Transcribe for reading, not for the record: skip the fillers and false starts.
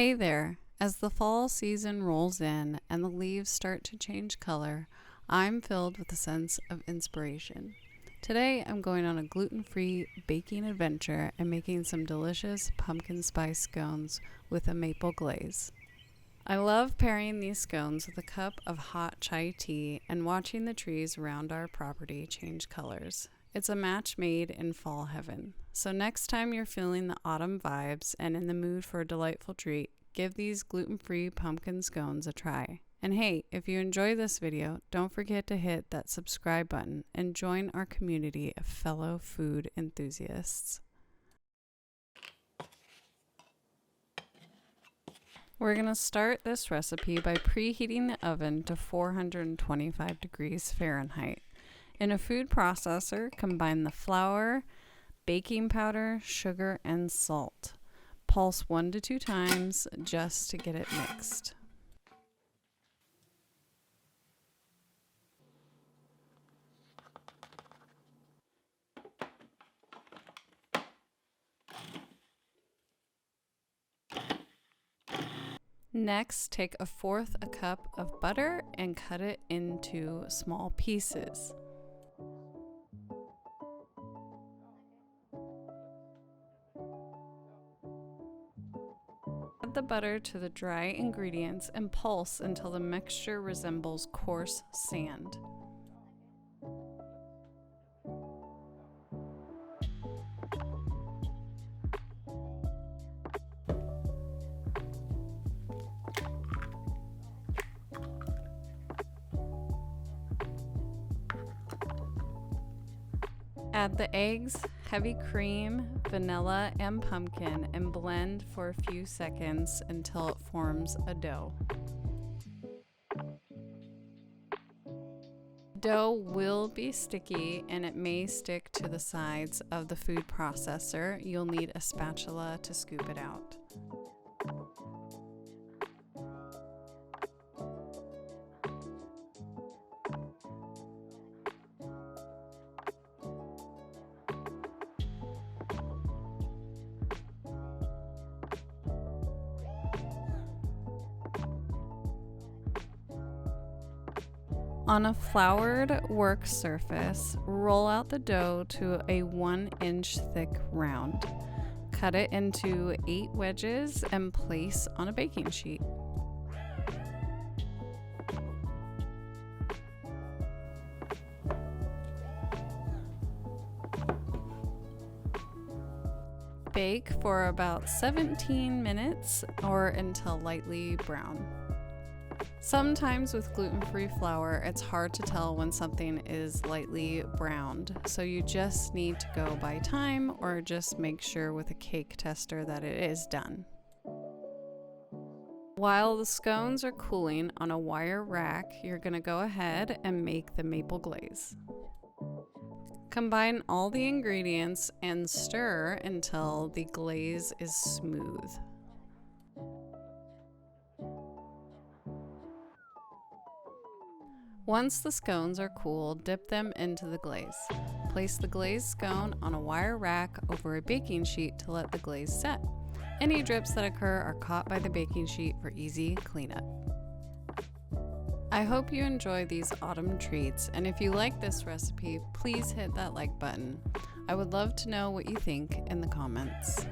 Hey there! As the fall season rolls in and the leaves start to change color, I'm filled with a sense of inspiration. Today I'm going on a gluten-free baking adventure and making some delicious pumpkin spice scones with a maple glaze. I love pairing these scones with a cup of hot chai tea and watching the trees around our property change colors. It's a match made in fall heaven. So next time you're feeling the autumn vibes and in the mood for a delightful treat, give these gluten-free pumpkin scones a try. And hey, if you enjoy this video, don't forget to hit that subscribe button and join our community of fellow food enthusiasts. We're going to start this recipe by preheating the oven to 425 degrees Fahrenheit. In a food processor, combine the flour, baking powder, sugar, and salt. Pulse 1 to 2 times just to get it mixed. Next, take 1/4 cup of butter and cut it into small pieces. Add the butter to the dry ingredients and pulse until the mixture resembles coarse sand. Add the eggs, heavy cream, vanilla, and pumpkin and blend for a few seconds until it forms a dough. Dough will be sticky and it may stick to the sides of the food processor. You'll need a spatula to scoop it out. On a floured work surface, roll out the dough to a 1-inch thick round. Cut it into 8 wedges and place on a baking sheet. Bake for about 17 minutes or until lightly brown. Sometimes with gluten-free flour, it's hard to tell when something is lightly browned, so you just need to go by time or just make sure with a cake tester that it is done. While the scones are cooling on a wire rack, you're going to go ahead and make the maple glaze. Combine all the ingredients and stir until the glaze is smooth. Once the scones are cool, dip them into the glaze. Place the glazed scone on a wire rack over a baking sheet to let the glaze set. Any drips that occur are caught by the baking sheet for easy cleanup. I hope you enjoy these autumn treats, and if you like this recipe, please hit that like button. I would love to know what you think in the comments.